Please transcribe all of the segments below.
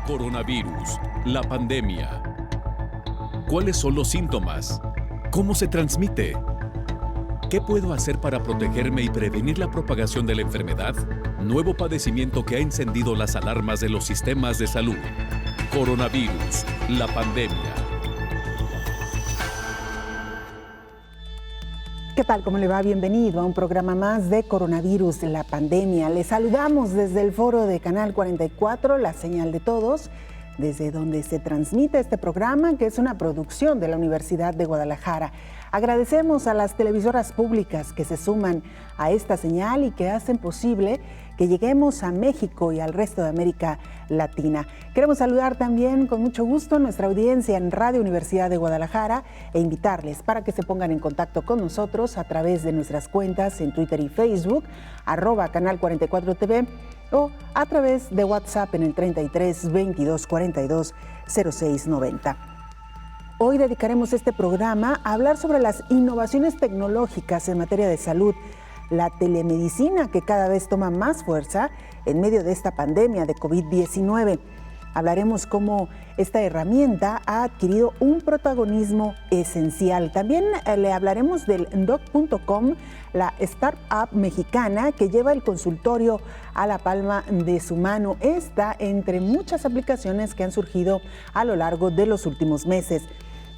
Coronavirus, la pandemia. ¿Cuáles son los síntomas? ¿Cómo se transmite? ¿Qué puedo hacer para protegerme y prevenir la propagación de la enfermedad? Nuevo padecimiento que ha encendido las alarmas de los sistemas de salud. Coronavirus, la pandemia. ¿Qué tal? ¿Cómo le va? Bienvenido a un programa más de Coronavirus, la pandemia. Les saludamos desde el foro de Canal 44, la señal de todos, desde donde se transmite este programa, que es una producción de la Universidad de Guadalajara. Agradecemos a las televisoras públicas que se suman a esta señal y que hacen posible que lleguemos a México y al resto de América Latina. Queremos saludar también con mucho gusto a nuestra audiencia en Radio Universidad de Guadalajara e invitarles para que se pongan en contacto con nosotros a través de nuestras cuentas en Twitter y Facebook, @Canal 44 TV, o a través de WhatsApp en el 33 22 42 06 90. Hoy dedicaremos este programa a hablar sobre las innovaciones tecnológicas en materia de salud, la telemedicina que cada vez toma más fuerza en medio de esta pandemia de COVID-19. Hablaremos cómo esta herramienta ha adquirido un protagonismo esencial. También le hablaremos del Doc.com, la startup mexicana que lleva el consultorio a la palma de su mano. Esta entre muchas aplicaciones que han surgido a lo largo de los últimos meses.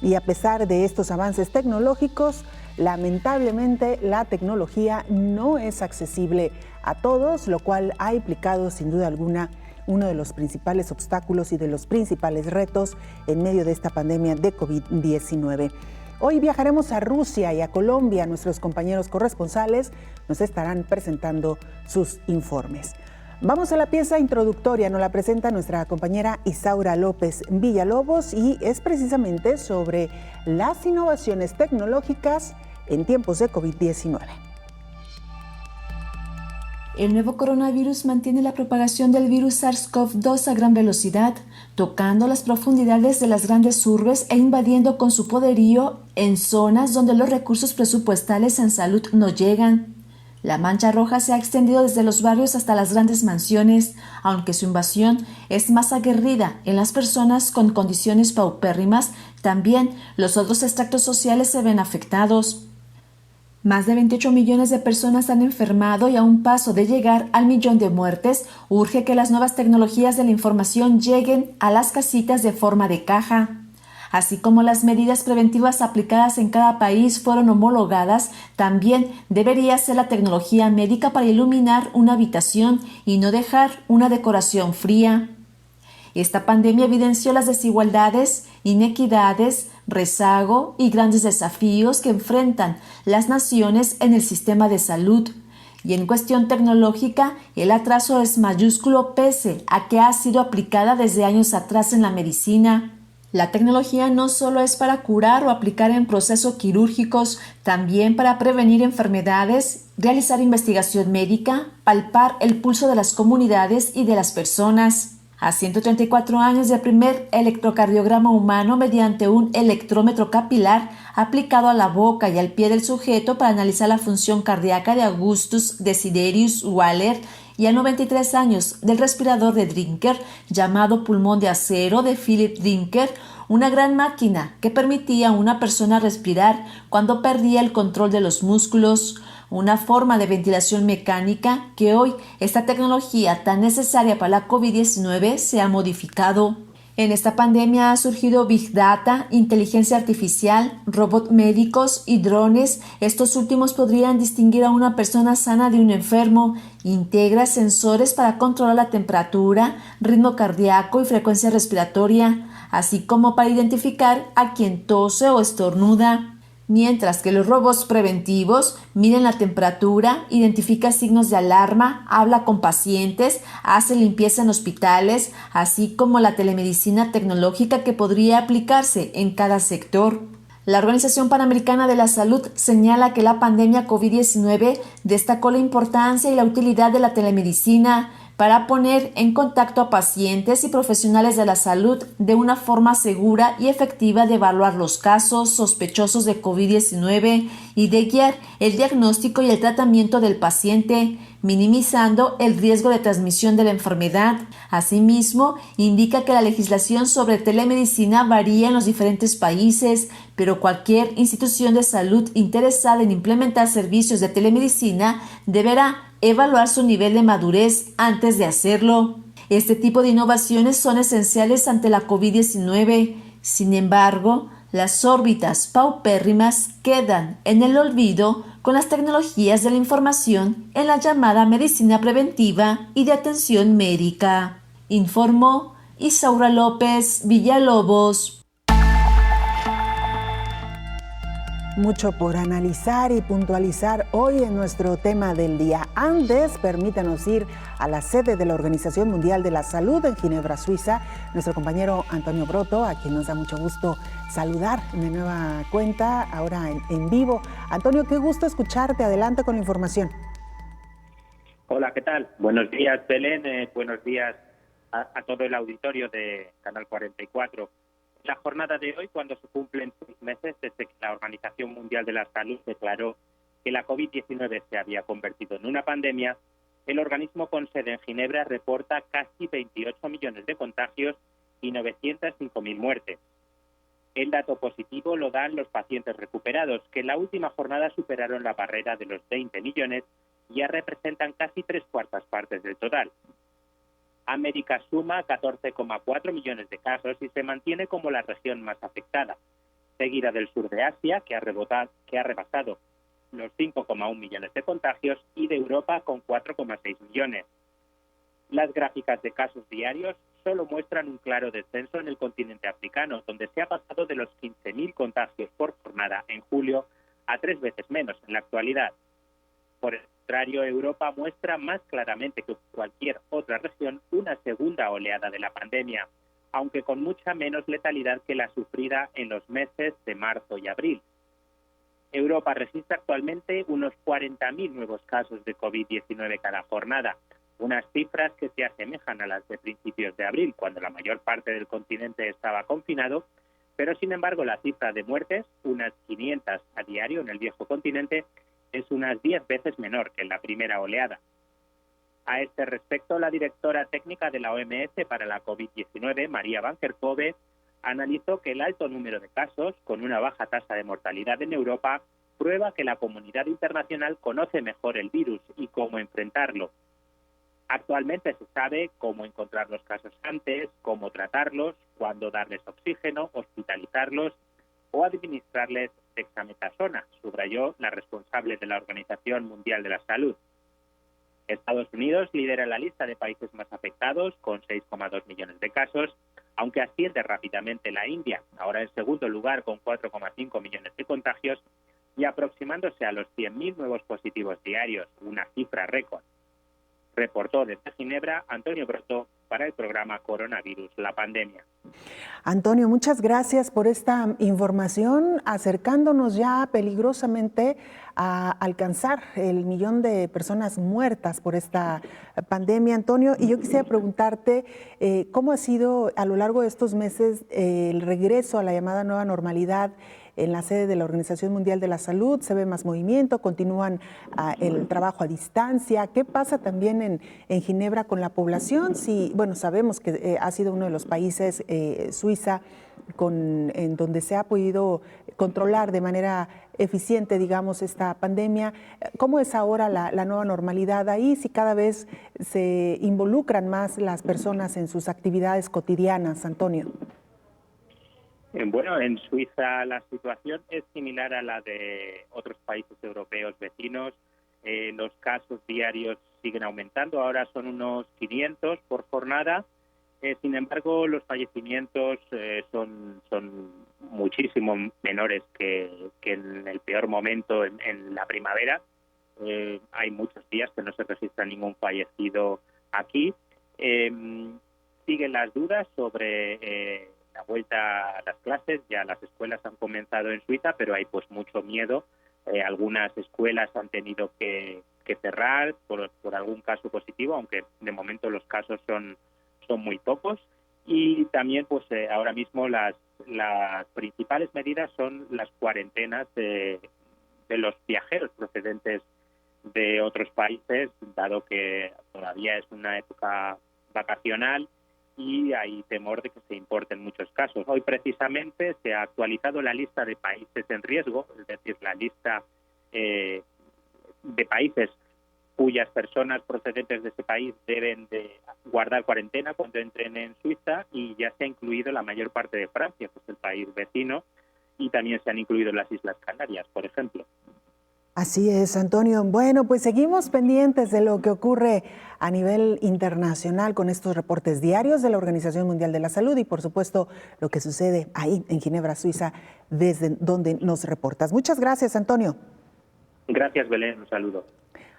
Y a pesar de estos avances tecnológicos, lamentablemente la tecnología no es accesible a todos, lo cual ha implicado sin duda alguna uno de los principales obstáculos y de los principales retos en medio de esta pandemia de COVID-19. Hoy viajaremos a Rusia y a Colombia. Nuestros compañeros corresponsales nos estarán presentando sus informes. Vamos a la pieza introductoria, nos la presenta nuestra compañera Isaura López Villalobos y es precisamente sobre las innovaciones tecnológicas en tiempos de COVID-19. El nuevo coronavirus mantiene la propagación del virus SARS-CoV-2 a gran velocidad, tocando las profundidades de las grandes urbes e invadiendo con su poderío en zonas donde los recursos presupuestales en salud no llegan. La mancha roja se ha extendido desde los barrios hasta las grandes mansiones, aunque su invasión es más aguerrida en las personas con condiciones paupérrimas, también los otros extractos sociales se ven afectados. Más de 28 millones de personas han enfermado y a un paso de llegar al millón de muertes, urge que las nuevas tecnologías de la información lleguen a las casitas de forma de caja. Así como las medidas preventivas aplicadas en cada país fueron homologadas, también debería ser la tecnología médica para iluminar una habitación y no dejar una decoración fría. Esta pandemia evidenció las desigualdades, inequidades, rezago y grandes desafíos que enfrentan las naciones en el sistema de salud. Y en cuestión tecnológica, el atraso es mayúsculo pese a que ha sido aplicada desde años atrás en la medicina. La tecnología no solo es para curar o aplicar en procesos quirúrgicos, también para prevenir enfermedades, realizar investigación médica, palpar el pulso de las comunidades y de las personas. A 134 años del primer electrocardiograma humano mediante un electrómetro capilar aplicado a la boca y al pie del sujeto para analizar la función cardíaca de Augustus Desiderius Waller, y a 93 años del respirador de Drinker, llamado pulmón de acero de Philip Drinker, una gran máquina que permitía a una persona respirar cuando perdía el control de los músculos, una forma de ventilación mecánica que hoy esta tecnología tan necesaria para la COVID-19 se ha modificado. En esta pandemia ha surgido Big Data, inteligencia artificial, robots médicos y drones. Estos últimos podrían distinguir a una persona sana de un enfermo. Integra sensores para controlar la temperatura, ritmo cardíaco y frecuencia respiratoria, así como para identificar a quien tose o estornuda. Mientras que los robots preventivos miden la temperatura, identifica signos de alarma, habla con pacientes, hace limpieza en hospitales, así como la telemedicina tecnológica que podría aplicarse en cada sector. La Organización Panamericana de la Salud señala que la pandemia COVID-19 destacó la importancia y la utilidad de la telemedicina, para poner en contacto a pacientes y profesionales de la salud de una forma segura y efectiva de evaluar los casos sospechosos de COVID-19 y de guiar el diagnóstico y el tratamiento del paciente, minimizando el riesgo de transmisión de la enfermedad. Asimismo, indica que la legislación sobre telemedicina varía en los diferentes países, pero cualquier institución de salud interesada en implementar servicios de telemedicina deberá evaluar su nivel de madurez antes de hacerlo. Este tipo de innovaciones son esenciales ante la COVID-19. Sin embargo, las órbitas paupérrimas quedan en el olvido con las tecnologías de la información en la llamada medicina preventiva y de atención médica, informó Isaura López Villalobos. Mucho por analizar y puntualizar hoy en nuestro tema del día. Antes, permítanos ir a la sede de la Organización Mundial de la Salud en Ginebra, Suiza. Nuestro compañero Antonio Broto, a quien nos da mucho gusto saludar de nueva cuenta, ahora en vivo. Antonio, qué gusto escucharte. Adelante con la información. Hola, ¿qué tal? Buenos días, Belén. Buenos días a todo el auditorio de Canal 44. La jornada de hoy, cuando se cumplen 6 meses desde que la Organización Mundial de la Salud declaró que la COVID-19 se había convertido en una pandemia, el organismo con sede en Ginebra reporta casi 28 millones de contagios y 905.000 muertes. El dato positivo lo dan los pacientes recuperados, que en la última jornada superaron la barrera de los 20 millones y ya representan casi 3/4 partes del total. América suma 14,4 millones de casos y se mantiene como la región más afectada, seguida del sur de Asia, que ha rebasado los 5,1 millones de contagios, y de Europa con 4,6 millones. Las gráficas de casos diarios solo muestran un claro descenso en el continente africano, donde se ha pasado de los 15.000 contagios por jornada en julio a 3 veces menos en la actualidad. Por el contrario, Europa muestra más claramente que cualquier otra región una segunda oleada de la pandemia, aunque con mucha menos letalidad que la sufrida en los meses de marzo y abril. Europa registra actualmente unos 40.000 nuevos casos de COVID-19 cada jornada, unas cifras que se asemejan a las de principios de abril, cuando la mayor parte del continente estaba confinado, pero sin embargo la cifra de muertes, unas 500 a diario en el viejo continente, es unas 10 veces menor que en la primera oleada. A este respecto, la directora técnica de la OMS para la COVID-19, María Van Kerkhove, analizó que el alto número de casos, con una baja tasa de mortalidad en Europa, prueba que la comunidad internacional conoce mejor el virus y cómo enfrentarlo. Actualmente se sabe cómo encontrar los casos antes, cómo tratarlos, cuándo darles oxígeno, hospitalizarlos o administrarles dexametasona, subrayó la responsable de la Organización Mundial de la Salud. Estados Unidos lidera la lista de países más afectados, con 6,2 millones de casos, aunque asciende rápidamente la India, ahora en segundo lugar con 4,5 millones de contagios y aproximándose a los 100.000 nuevos positivos diarios, una cifra récord. Reportó desde Ginebra Antonio Broto para el programa Coronavirus, la pandemia. Antonio, muchas gracias por esta información, acercándonos ya peligrosamente a alcanzar el 1.000.000 de personas muertas por esta pandemia, Antonio. Y yo quisiera preguntarte cómo ha sido a lo largo de estos meses el regreso a la llamada nueva normalidad en la sede de la Organización Mundial de la Salud. Se ve más movimiento, continúan el trabajo a distancia. ¿Qué pasa también en Ginebra con la población? Sí, bueno, sabemos que ha sido uno de los países, Suiza, en donde se ha podido controlar de manera eficiente, digamos, esta pandemia. ¿Cómo es ahora la nueva normalidad ahí? Si cada vez se involucran más las personas en sus actividades cotidianas, Antonio. Bueno, en Suiza la situación es similar a la de otros países europeos vecinos. Los casos diarios siguen aumentando, ahora son unos 500 por jornada. Sin embargo, los fallecimientos son muchísimo menores que en el peor momento en la primavera. Hay muchos días que no se registra ningún fallecido aquí. Siguen las dudas sobre la vuelta a las clases. Ya las escuelas han comenzado en Suiza, pero hay pues mucho miedo. Algunas escuelas han tenido que que cerrar por algún caso positivo, aunque de momento los casos son muy pocos. Y también, pues ahora mismo las principales medidas son las cuarentenas de los viajeros procedentes de otros países, dado que todavía es una época vacacional y hay temor de que se importen muchos casos. Hoy precisamente se ha actualizado la lista de países en riesgo, es decir, la lista de países cuyas personas procedentes de ese país deben de guardar cuarentena cuando entren en Suiza, y ya se ha incluido la mayor parte de Francia, que es el país vecino, y también se han incluido las Islas Canarias, por ejemplo. Así es, Antonio. Bueno, pues seguimos pendientes de lo que ocurre a nivel internacional con estos reportes diarios de la Organización Mundial de la Salud y, por supuesto, lo que sucede ahí en Ginebra, Suiza, desde donde nos reportas. Muchas gracias, Antonio. Gracias, Belén. Un saludo.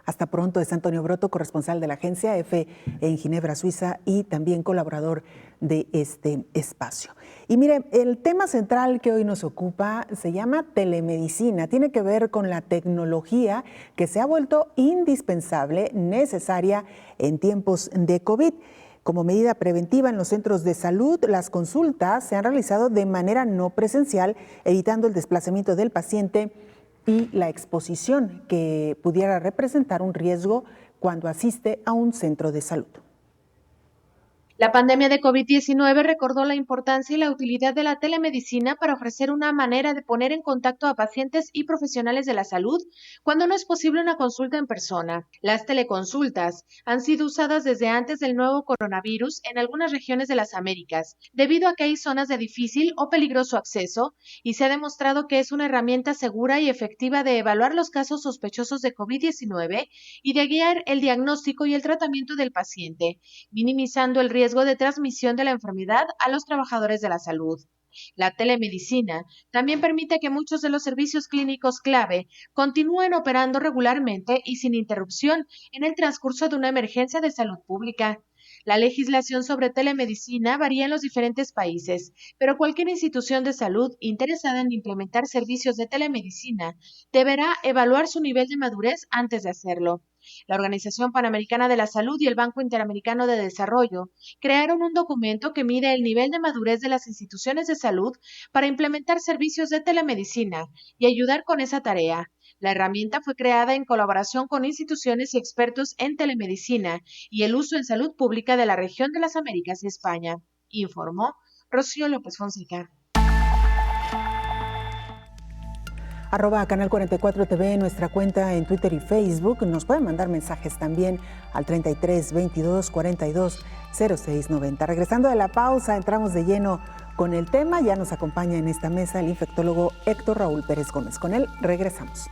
Hasta pronto. Es Antonio Broto, corresponsal de la agencia EFE en Ginebra, Suiza, y también colaborador de este espacio. Y mire, el tema central que hoy nos ocupa se llama telemedicina. Tiene que ver con la tecnología que se ha vuelto indispensable, necesaria en tiempos de COVID. Como medida preventiva en los centros de salud, las consultas se han realizado de manera no presencial, evitando el desplazamiento del paciente y la exposición que pudiera representar un riesgo cuando asiste a un centro de salud. La pandemia de COVID-19 recordó la importancia y la utilidad de la telemedicina para ofrecer una manera de poner en contacto a pacientes y profesionales de la salud cuando no es posible una consulta en persona. Las teleconsultas han sido usadas desde antes del nuevo coronavirus en algunas regiones de las Américas, debido a que hay zonas de difícil o peligroso acceso, y se ha demostrado que es una herramienta segura y efectiva de evaluar los casos sospechosos de COVID-19 y de guiar el diagnóstico y el tratamiento del paciente, minimizando el riesgo de transmisión de la enfermedad a los trabajadores de la salud. La telemedicina también permite que muchos de los servicios clínicos clave continúen operando regularmente y sin interrupción en el transcurso de una emergencia de salud pública. La legislación sobre telemedicina varía en los diferentes países, pero cualquier institución de salud interesada en implementar servicios de telemedicina deberá evaluar su nivel de madurez antes de hacerlo. La Organización Panamericana de la Salud y el Banco Interamericano de Desarrollo crearon un documento que mide el nivel de madurez de las instituciones de salud para implementar servicios de telemedicina y ayudar con esa tarea. La herramienta fue creada en colaboración con instituciones y expertos en telemedicina y el uso en salud pública de la región de las Américas y España, informó Rocío López Fonseca. @Canal 44 TV, nuestra cuenta en Twitter y Facebook. Nos pueden mandar mensajes también al 33 22 42 06 90. Regresando de la pausa, entramos de lleno con el tema. Ya nos acompaña en esta mesa el infectólogo Héctor Raúl Pérez Gómez. Con él regresamos.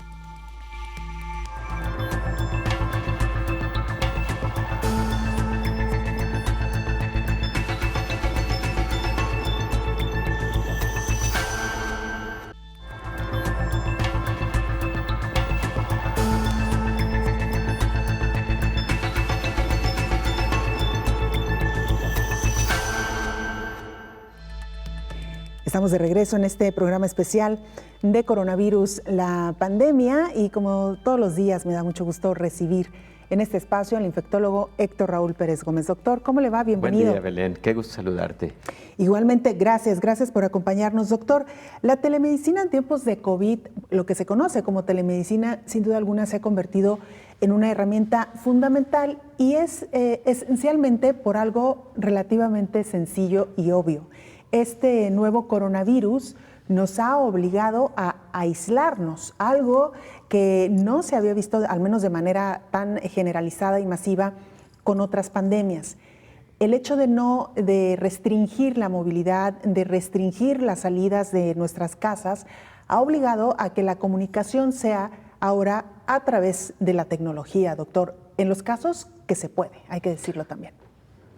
Estamos de regreso en este programa especial de coronavirus, la pandemia, y como todos los días me da mucho gusto recibir en este espacio al infectólogo Héctor Raúl Pérez Gómez. Doctor, ¿cómo le va? Bienvenido. Buen día, Belén. Qué gusto saludarte. Igualmente, gracias por acompañarnos, doctor. La telemedicina en tiempos de COVID, lo que se conoce como telemedicina, sin duda alguna se ha convertido en una herramienta fundamental y es esencialmente por algo relativamente sencillo y obvio. Este nuevo coronavirus nos ha obligado a aislarnos, algo que no se había visto, al menos de manera tan generalizada y masiva, con otras pandemias. El hecho de restringir la movilidad, de restringir las salidas de nuestras casas, ha obligado a que la comunicación sea ahora a través de la tecnología, doctor, en los casos que se puede, hay que decirlo también.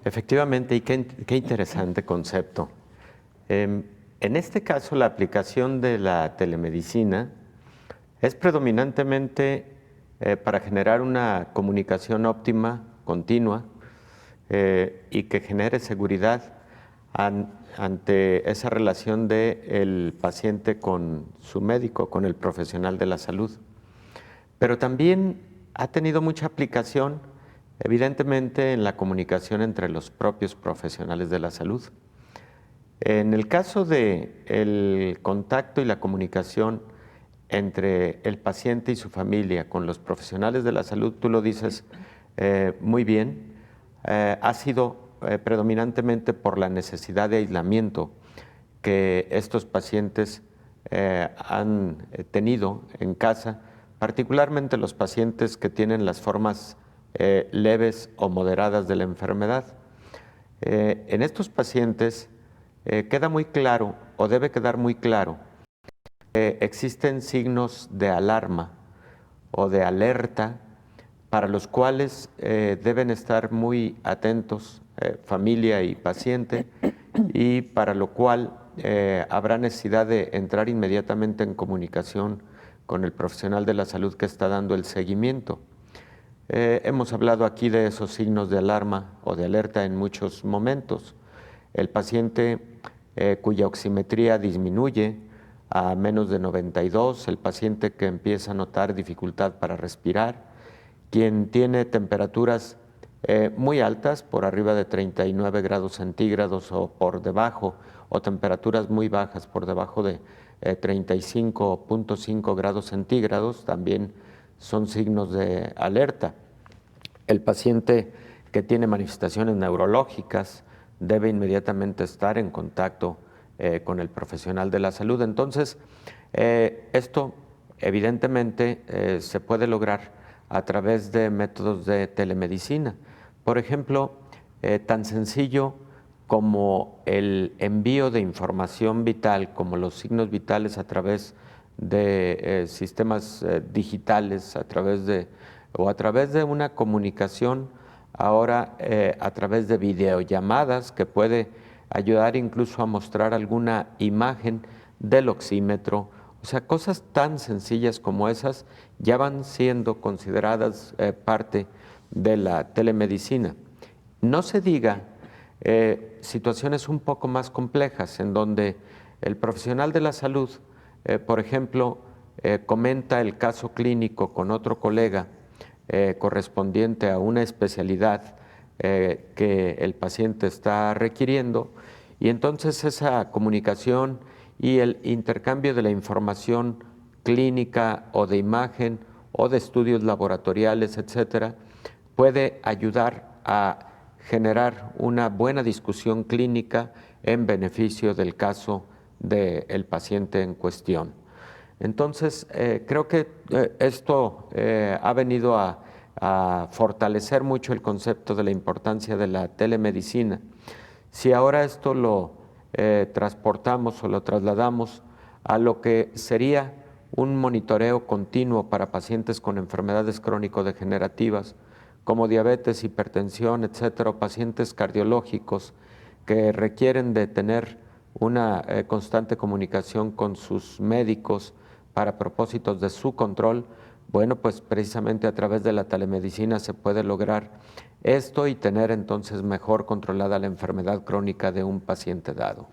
Efectivamente, y qué interesante concepto. En este caso, la aplicación de la telemedicina es predominantemente para generar una comunicación óptima, continua, y que genere seguridad ante esa relación del paciente con su médico, con el profesional de la salud. Pero también ha tenido mucha aplicación, evidentemente, en la comunicación entre los propios profesionales de la salud. En el caso del contacto y la comunicación entre el paciente y su familia con los profesionales de la salud, tú lo dices muy bien, ha sido predominantemente por la necesidad de aislamiento que estos pacientes han tenido en casa, particularmente los pacientes que tienen las formas leves o moderadas de la enfermedad. En estos pacientes queda muy claro, o debe quedar muy claro, que existen signos de alarma o de alerta para los cuales deben estar muy atentos familia y paciente, y para lo cual habrá necesidad de entrar inmediatamente en comunicación con el profesional de la salud que está dando el seguimiento. Hemos hablado aquí de esos signos de alarma o de alerta en muchos momentos. El paciente cuya oximetría disminuye a menos de 92, el paciente que empieza a notar dificultad para respirar, quien tiene temperaturas muy altas, por arriba de 39 grados centígrados o por debajo, o temperaturas muy bajas por debajo de 35.5 grados centígrados, también son signos de alerta. El paciente que tiene manifestaciones neurológicas debe inmediatamente estar en contacto con el profesional de la salud. Entonces, esto evidentemente se puede lograr a través de métodos de telemedicina. Por ejemplo, tan sencillo como el envío de información vital, como los signos vitales a través de sistemas digitales, a través de una comunicación ahora a través de videollamadas que puede ayudar incluso a mostrar alguna imagen del oxímetro. O sea, cosas tan sencillas como esas ya van siendo consideradas parte de la telemedicina. No se diga situaciones un poco más complejas en donde el profesional de la salud, por ejemplo, comenta el caso clínico con otro colega correspondiente a una especialidad que el paciente está requiriendo, y entonces esa comunicación y el intercambio de la información clínica o de imagen o de estudios laboratoriales, etcétera, puede ayudar a generar una buena discusión clínica en beneficio del caso del paciente en cuestión. Entonces, creo que esto ha venido a fortalecer mucho el concepto de la importancia de la telemedicina. Si ahora esto lo transportamos o lo trasladamos a lo que sería un monitoreo continuo para pacientes con enfermedades crónico-degenerativas, como diabetes, hipertensión, etcétera, o pacientes cardiológicos que requieren de tener una constante comunicación con sus médicos para propósitos de su control, bueno, pues precisamente a través de la telemedicina se puede lograr esto y tener entonces mejor controlada la enfermedad crónica de un paciente dado.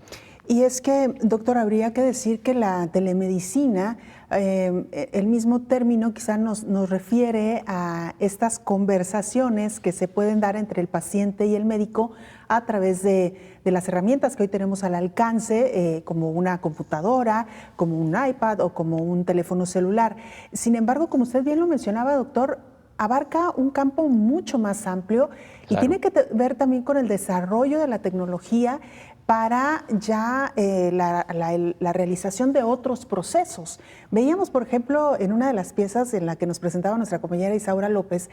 Y es que, doctor, habría que decir que la telemedicina, el mismo término quizá nos refiere a estas conversaciones que se pueden dar entre el paciente y el médico a través de las herramientas que hoy tenemos al alcance, como una computadora, como un iPad o como un teléfono celular. Sin embargo, como usted bien lo mencionaba, doctor, abarca un campo mucho más amplio y tiene que ver también con el desarrollo de la tecnología para ya la realización de otros procesos. Veíamos, por ejemplo, en una de las piezas en la que nos presentaba nuestra compañera Isaura López,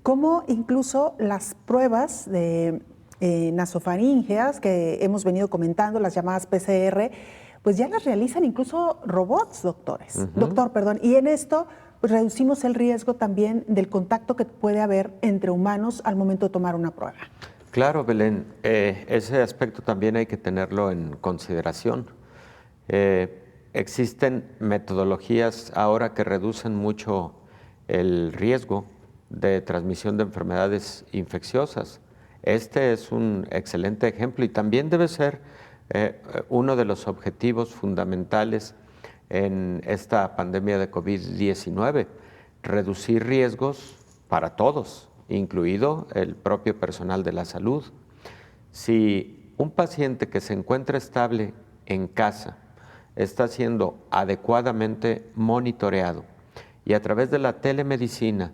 cómo incluso las pruebas de nasofaríngeas que hemos venido comentando, las llamadas PCR, pues ya las realizan incluso robots, doctor, y en esto pues reducimos el riesgo también del contacto que puede haber entre humanos al momento de tomar una prueba. Claro, Belén, ese aspecto también hay que tenerlo en consideración. Existen metodologías ahora que reducen mucho el riesgo de transmisión de enfermedades infecciosas. Este es un excelente ejemplo y también debe ser uno de los objetivos fundamentales en esta pandemia de COVID-19, reducir riesgos para todos, incluido el propio personal de la salud. Si un paciente que se encuentra estable en casa está siendo adecuadamente monitoreado y a través de la telemedicina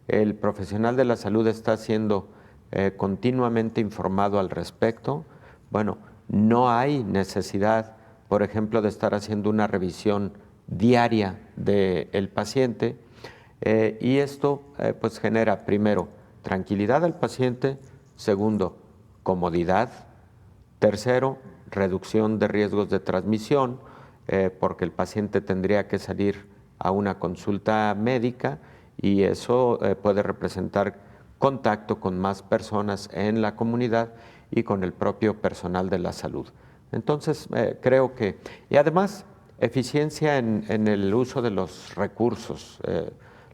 el profesional de la salud está siendo continuamente informado al respecto, bueno, no hay necesidad, por ejemplo, de estar haciendo una revisión diaria del paciente, y esto pues genera, primero, tranquilidad al paciente, segundo, comodidad, tercero, reducción de riesgos de transmisión, porque el paciente tendría que salir a una consulta médica y eso puede representar contacto con más personas en la comunidad y con el propio personal de la salud. Entonces, creo que, y además, eficiencia en el uso de los recursos,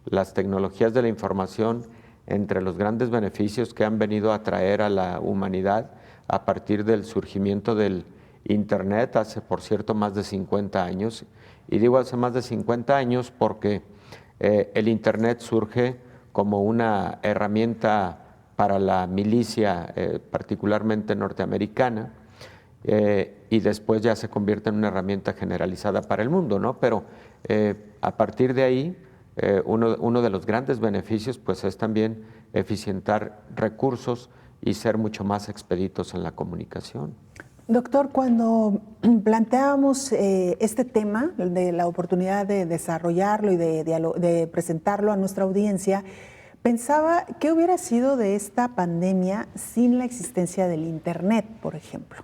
las tecnologías de la información, entre los grandes beneficios que han venido a traer a la humanidad a partir del surgimiento del Internet hace, por cierto, más de 50 años. Y digo hace más de 50 años porque el Internet surge como una herramienta para la milicia, particularmente norteamericana, y después ya se convierte en una herramienta generalizada para el mundo, ¿no? Pero a partir de ahí, uno de los grandes beneficios pues, es también eficientar recursos y ser mucho más expeditos en la comunicación. Doctor, cuando planteábamos este tema de la oportunidad de desarrollarlo y de presentarlo a nuestra audiencia, pensaba qué hubiera sido de esta pandemia sin la existencia del Internet, por ejemplo.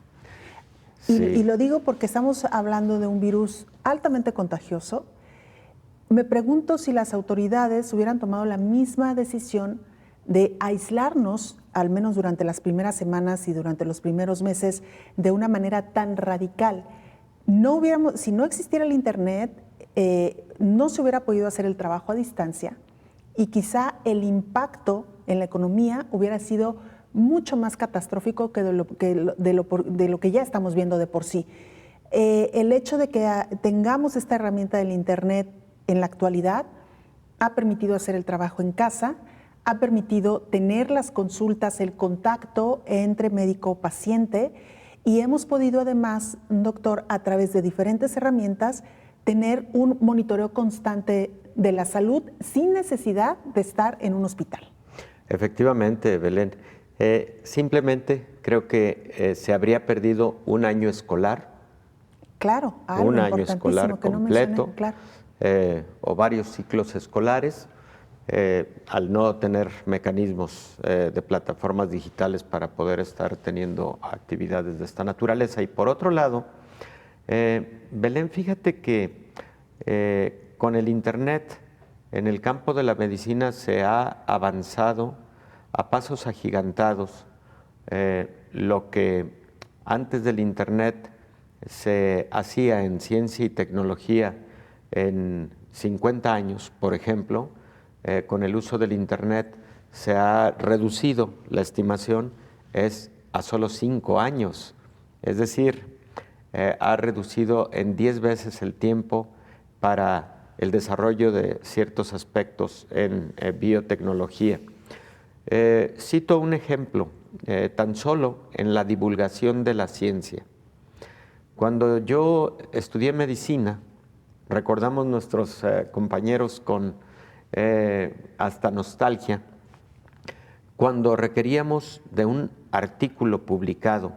Sí. Y lo digo porque estamos hablando de un virus altamente contagioso. Me pregunto si las autoridades hubieran tomado la misma decisión de aislarnos, al menos durante las primeras semanas y durante los primeros meses, de una manera tan radical. Si no existiera el Internet, no se hubiera podido hacer el trabajo a distancia y quizá el impacto en la economía hubiera sido mucho más catastrófico que de lo que ya estamos viendo de por sí. El hecho de que tengamos esta herramienta del Internet en la actualidad ha permitido hacer el trabajo en casa, ha permitido tener las consultas, el contacto entre médico-paciente y hemos podido además, doctor, a través de diferentes herramientas, tener un monitoreo constante de la salud sin necesidad de estar en un hospital. Efectivamente, Belén. Simplemente creo que se habría perdido un año escolar. Claro, algo un año escolar que completo, no claro. O varios ciclos escolares, al no tener mecanismos de plataformas digitales para poder estar teniendo actividades de esta naturaleza. Y por otro lado, Belén, fíjate que con el Internet en el campo de la medicina se ha avanzado a pasos agigantados. Lo que antes del Internet se hacía en ciencia y tecnología en 50 años, por ejemplo, con el uso del Internet se ha reducido, la estimación es a solo 5 años. Es decir, ha reducido en 10 veces el tiempo para el desarrollo de ciertos aspectos en biotecnología. Cito un ejemplo, tan solo en la divulgación de la ciencia. Cuando yo estudié medicina, recordamos nuestros compañeros con hasta nostalgia, cuando requeríamos de un artículo publicado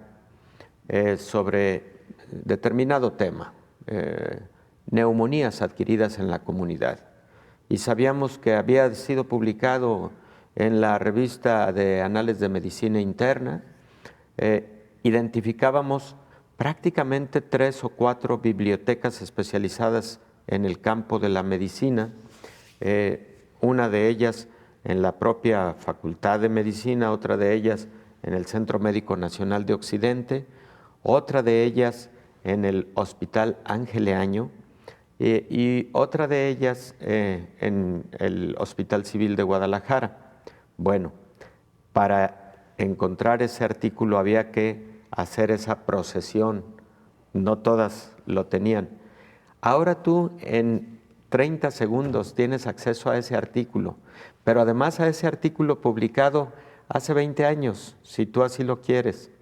sobre determinado tema, neumonías adquiridas en la comunidad, y sabíamos que había sido publicado en la revista de Anales de Medicina Interna, identificábamos prácticamente 3 o 4 bibliotecas especializadas en el campo de la medicina, una de ellas en la propia Facultad de Medicina, otra de ellas en el Centro Médico Nacional de Occidente, otra de ellas en el Hospital Ángeleaño y otra de ellas en el Hospital Civil de Guadalajara. Bueno, para encontrar ese artículo había que hacer esa procesión, no todas lo tenían. Ahora tú en 30 segundos tienes acceso a ese artículo, pero además a ese artículo publicado hace 20 años, si tú así lo quieres,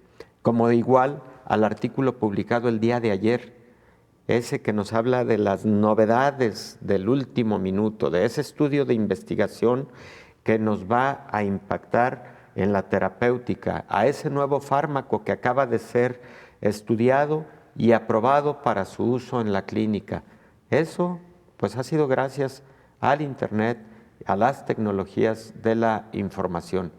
como de igual al artículo publicado el día de ayer, ese que nos habla de las novedades del último minuto, de ese estudio de investigación que nos va a impactar en la terapéutica, a ese nuevo fármaco que acaba de ser estudiado y aprobado para su uso en la clínica. Eso pues ha sido gracias al Internet, a las tecnologías de la información.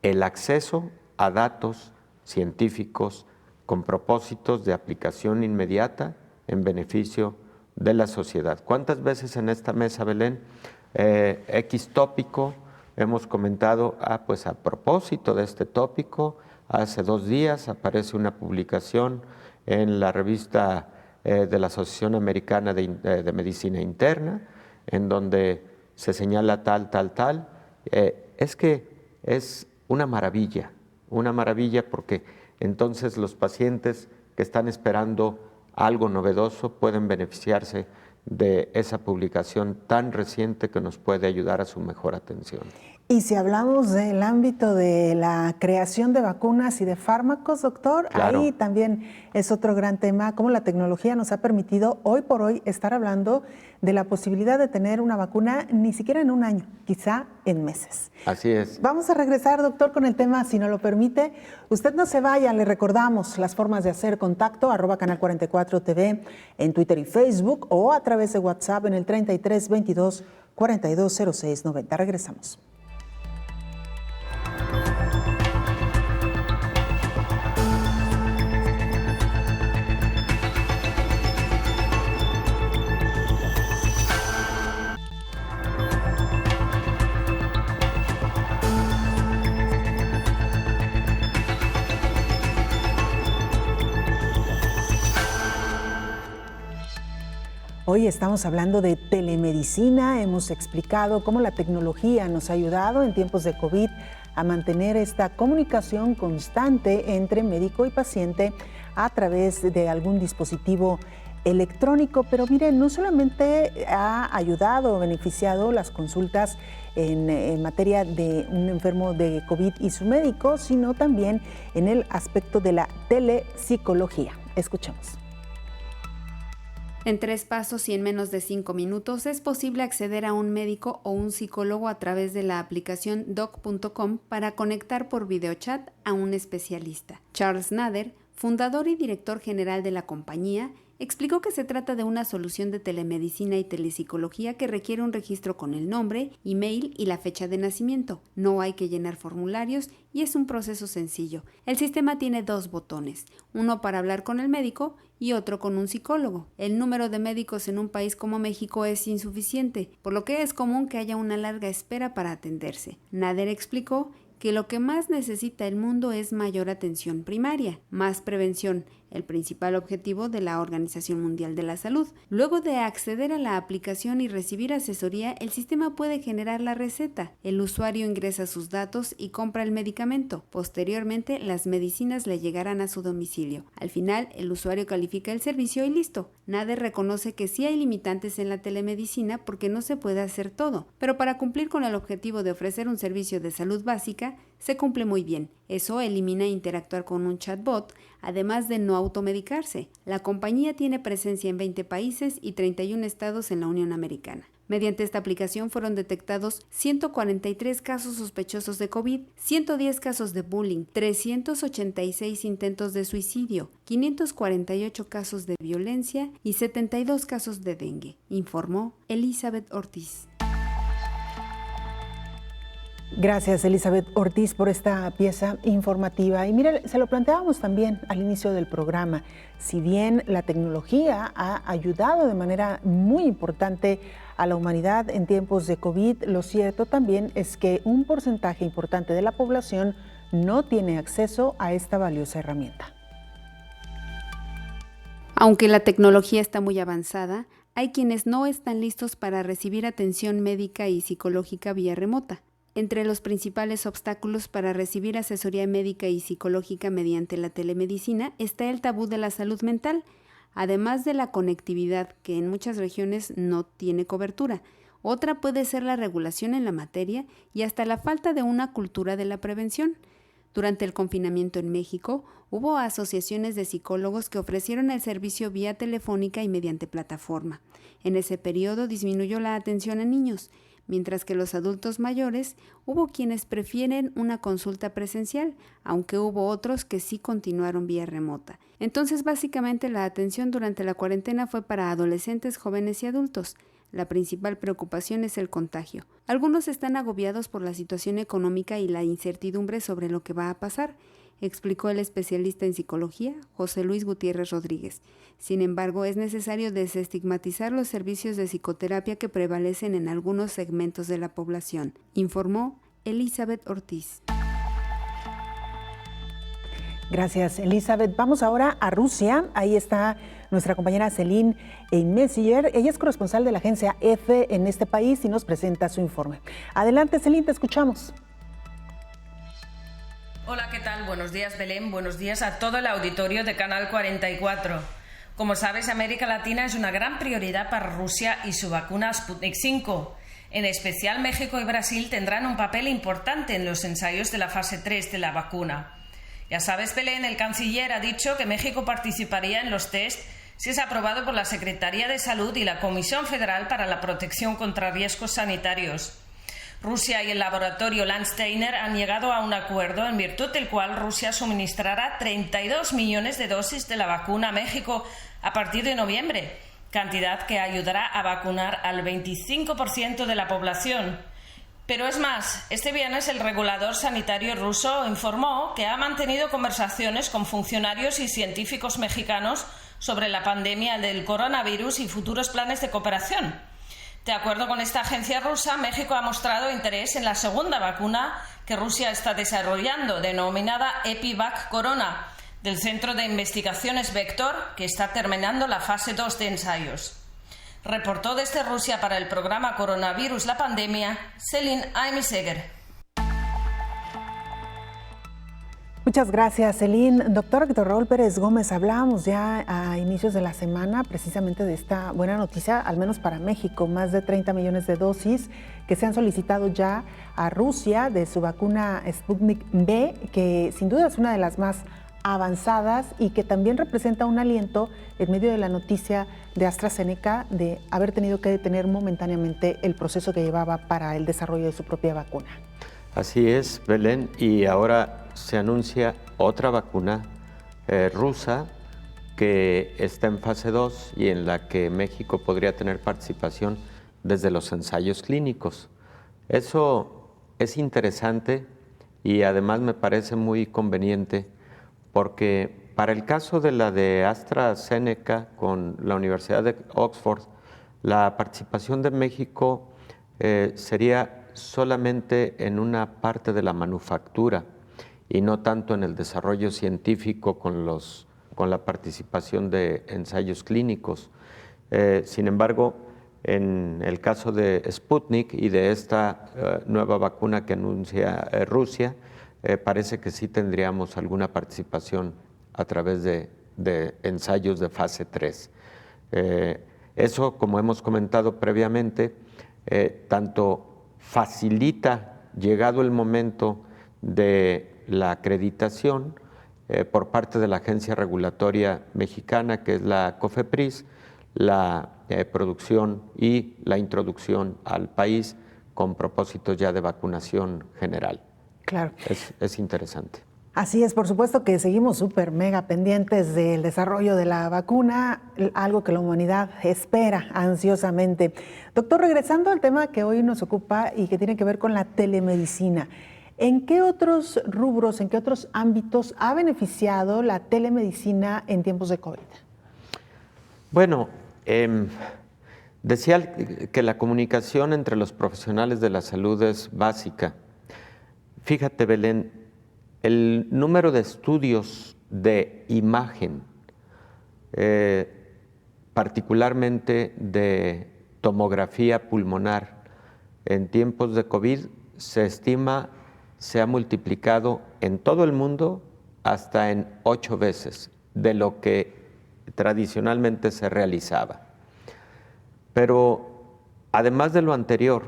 El acceso a datos científicos con propósitos de aplicación inmediata en beneficio de la sociedad. ¿Cuántas veces en esta mesa, Belén, X tópico hemos comentado, pues a propósito de este tópico, hace 2 días aparece una publicación en la revista de la Asociación Americana de Medicina Interna, en donde se señala tal. Es que es una maravilla porque entonces los pacientes que están esperando algo novedoso pueden beneficiarse de esa publicación tan reciente que nos puede ayudar a su mejor atención. Y si hablamos del ámbito de la creación de vacunas y de fármacos, doctor, claro, ahí también es otro gran tema, cómo la tecnología nos ha permitido hoy por hoy estar hablando de la posibilidad de tener una vacuna ni siquiera en un año, quizá en meses. Así es. Vamos a regresar, doctor, con el tema, si no lo permite. Usted no se vaya, le recordamos las formas de hacer contacto, @Canal 44 TV en Twitter y Facebook o a través de WhatsApp en el 33 22 42 06 90. Regresamos. Hoy estamos hablando de telemedicina, hemos explicado cómo la tecnología nos ha ayudado en tiempos de COVID a mantener esta comunicación constante entre médico y paciente a través de algún dispositivo electrónico, pero miren, no solamente ha ayudado o beneficiado las consultas en materia de un enfermo de COVID y su médico, sino también en el aspecto de la telepsicología. Escuchemos. En 3 pasos y en menos de 5 minutos es posible acceder a un médico o un psicólogo a través de la aplicación doc.com para conectar por videochat a un especialista. Charles Nader, fundador y director general de la compañía, explicó que se trata de una solución de telemedicina y telepsicología que requiere un registro con el nombre, email y la fecha de nacimiento. No hay que llenar formularios y es un proceso sencillo. El sistema tiene 2 botones, uno para hablar con el médico y otro con un psicólogo. El número de médicos en un país como México es insuficiente, por lo que es común que haya una larga espera para atenderse. Nader explicó que lo que más necesita el mundo es mayor atención primaria, más prevención, el principal objetivo de la Organización Mundial de la Salud. Luego de acceder a la aplicación y recibir asesoría, el sistema puede generar la receta. El usuario ingresa sus datos y compra el medicamento. Posteriormente, las medicinas le llegarán a su domicilio. Al final, el usuario califica el servicio y listo. Nader reconoce que sí hay limitantes en la telemedicina porque no se puede hacer todo, pero para cumplir con el objetivo de ofrecer un servicio de salud básica, se cumple muy bien. Eso elimina interactuar con un chatbot, además de no automedicarse. La compañía tiene presencia en 20 países y 31 estados en la Unión Americana. Mediante esta aplicación fueron detectados 143 casos sospechosos de COVID, 110 casos de bullying, 386 intentos de suicidio, 548 casos de violencia y 72 casos de dengue, informó Elizabeth Ortiz. Gracias, Elizabeth Ortiz, por esta pieza informativa. Y mire, se lo planteábamos también al inicio del programa. Si bien la tecnología ha ayudado de manera muy importante a la humanidad en tiempos de COVID, lo cierto también es que un porcentaje importante de la población no tiene acceso a esta valiosa herramienta. Aunque la tecnología está muy avanzada, hay quienes no están listos para recibir atención médica y psicológica vía remota. Entre los principales obstáculos para recibir asesoría médica y psicológica mediante la telemedicina está el tabú de la salud mental. además de la conectividad, que en muchas regiones no tiene cobertura. Otra puede ser la regulación en la materia y hasta la falta de una cultura de la prevención. Durante el confinamiento en México, hubo asociaciones de psicólogos que ofrecieron el servicio vía telefónica y mediante plataforma. En ese periodo disminuyó la atención a niños, mientras que los adultos mayores hubo quienes prefieren una consulta presencial, aunque hubo otros que sí continuaron vía remota. Entonces, básicamente, la atención durante la cuarentena fue para adolescentes, jóvenes y adultos. La principal preocupación es el contagio. Algunos están agobiados por la situación económica y la incertidumbre sobre lo que va a pasar, explicó el especialista en psicología, José Luis Gutiérrez Rodríguez. Sin embargo, es necesario desestigmatizar los servicios de psicoterapia que prevalecen en algunos segmentos de la población, informó Elizabeth Ortiz. Gracias, Elizabeth. Vamos ahora a Rusia. Ahí está nuestra compañera Celine Messier. Ella es corresponsal de la agencia EFE en este país y nos presenta su informe. Adelante, Celine, te escuchamos. Hola, ¿qué tal? Buenos días, Belén. Buenos días a todo el auditorio de Canal 44. Como sabes, América Latina es una gran prioridad para Rusia y su vacuna Sputnik V. En especial, México y Brasil tendrán un papel importante en los ensayos de la fase 3 de la vacuna. Ya sabes, Belén, el canciller ha dicho que México participaría en los test si es aprobado por la Secretaría de Salud y la Comisión Federal para la Protección contra Riesgos Sanitarios. Rusia y el laboratorio Landsteiner han llegado a un acuerdo en virtud del cual Rusia suministrará 32 millones de dosis de la vacuna a México a partir de noviembre, cantidad que ayudará a vacunar al 25% de la población. Pero es más, este viernes el regulador sanitario ruso informó que ha mantenido conversaciones con funcionarios y científicos mexicanos sobre la pandemia del coronavirus y futuros planes de cooperación. De acuerdo con esta agencia rusa, México ha mostrado interés en la segunda vacuna que Rusia está desarrollando, denominada Epivac Corona, del Centro de Investigaciones Vector, que está terminando la fase 2 de ensayos. Reportó desde Rusia para el programa Coronavirus la Pandemia, Celine Messier. Muchas gracias, Celine. Doctor Héctor Raúl Pérez Gómez, hablábamos ya a inicios de la semana precisamente de esta buena noticia, al menos para México, más de 30 millones de dosis que se han solicitado ya a Rusia de su vacuna Sputnik V, que sin duda es una de las más avanzadas y que también representa un aliento en medio de la noticia de AstraZeneca de haber tenido que detener momentáneamente el proceso que llevaba para el desarrollo de su propia vacuna. Así es, Belén, y ahora se anuncia otra vacuna rusa que está en fase 2 y en la que México podría tener participación desde los ensayos clínicos. Eso es interesante y además me parece muy conveniente porque para el caso de la de AstraZeneca con la Universidad de Oxford, la participación de México sería solamente en una parte de la manufactura y no tanto en el desarrollo científico con la participación de ensayos clínicos. Sin embargo, en el caso de Sputnik y de esta nueva vacuna que anuncia Rusia, parece que sí tendríamos alguna participación a través de ensayos de fase 3. Eso, como hemos comentado previamente, tanto facilita, llegado el momento de la acreditación por parte de la agencia regulatoria mexicana, que es la COFEPRIS, la producción y la introducción al país con propósitos ya de vacunación general. Claro. Es interesante. Así es, por supuesto que seguimos súper mega pendientes del desarrollo de la vacuna, algo que la humanidad espera ansiosamente. Doctor, regresando al tema que hoy nos ocupa y que tiene que ver con la telemedicina, ¿en qué otros rubros, en qué otros ámbitos ha beneficiado la telemedicina en tiempos de COVID? Bueno, decía que la comunicación entre los profesionales de la salud es básica. Fíjate, Belén, el número de estudios de imagen, particularmente de tomografía pulmonar, en tiempos de COVID se estima se ha multiplicado en todo el mundo hasta en 8 veces de lo que tradicionalmente se realizaba. Pero además de lo anterior,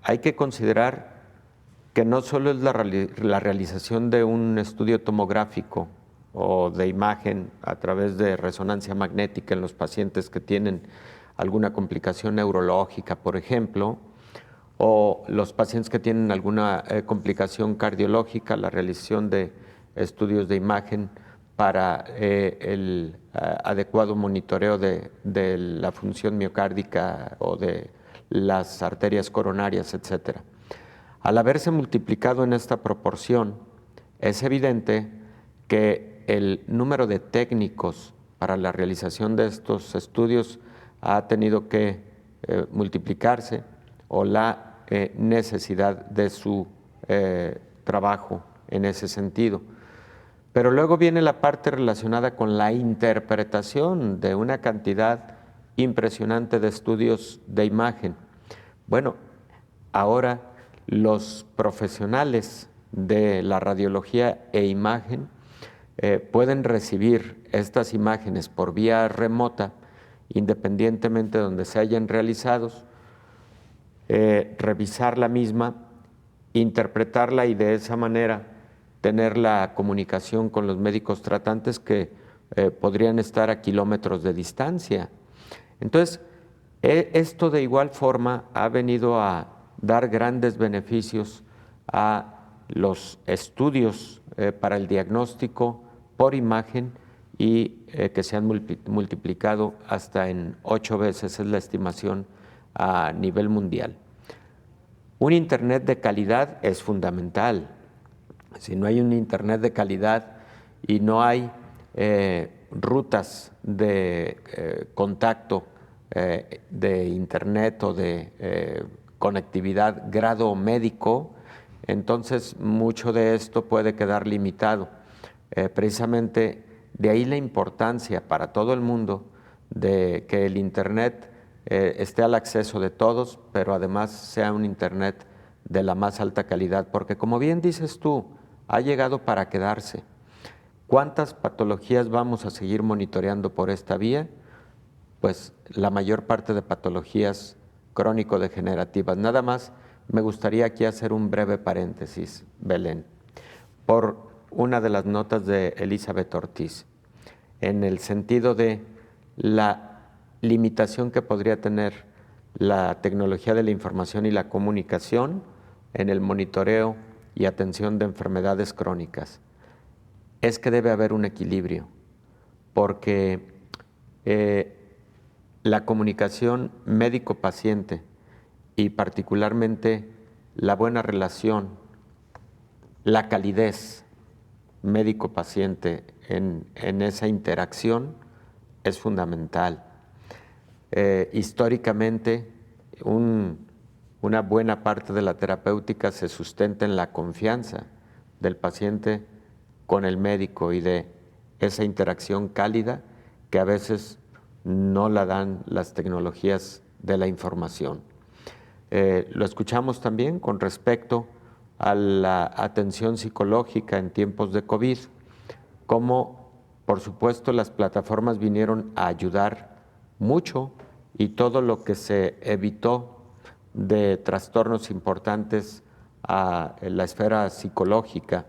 hay que considerar que no solo es la realización de un estudio tomográfico o de imagen a través de resonancia magnética en los pacientes que tienen alguna complicación neurológica, por ejemplo, o los pacientes que tienen alguna complicación cardiológica, la realización de estudios de imagen para el adecuado monitoreo de la función miocárdica o de las arterias coronarias, etc. Al haberse multiplicado en esta proporción, es evidente que el número de técnicos para la realización de estos estudios ha tenido que multiplicarse, o la necesidad de su trabajo en ese sentido. Pero luego viene la parte relacionada con la interpretación de una cantidad impresionante de estudios de imagen. Bueno, ahora los profesionales de la radiología e imagen pueden recibir estas imágenes por vía remota, independientemente de donde se hayan realizados, revisar la misma, interpretarla y de esa manera tener la comunicación con los médicos tratantes que podrían estar a kilómetros de distancia. Entonces, esto de igual forma ha venido a dar grandes beneficios a los estudios para el diagnóstico por imagen y que se han multiplicado hasta en 8 veces, es la estimación a nivel mundial. Un Internet de calidad es fundamental. Si no hay un Internet de calidad y no hay rutas de contacto de Internet o de conectividad grado médico, entonces mucho de esto puede quedar limitado. Precisamente de ahí la importancia para todo el mundo de que el Internet esté al acceso de todos, pero además sea un Internet de la más alta calidad, porque como bien dices tú, ha llegado para quedarse. ¿Cuántas patologías vamos a seguir monitoreando por esta vía? Pues la mayor parte de patologías crónico-degenerativas. Nada más me gustaría aquí hacer un breve paréntesis, Belén, por una de las notas de Elizabeth Ortiz, en el sentido de la limitación que podría tener la tecnología de la información y la comunicación en el monitoreo y atención de enfermedades crónicas. Es que debe haber un equilibrio, porque la comunicación médico-paciente y particularmente la buena relación, la calidez médico-paciente en esa interacción es fundamental. Históricamente, una buena parte de la terapéutica se sustenta en la confianza del paciente con el médico y de esa interacción cálida que a veces no la dan las tecnologías de la información. Lo escuchamos también con respecto a la atención psicológica en tiempos de COVID, como por supuesto las plataformas vinieron a ayudar mucho y todo lo que se evitó de trastornos importantes a la esfera psicológica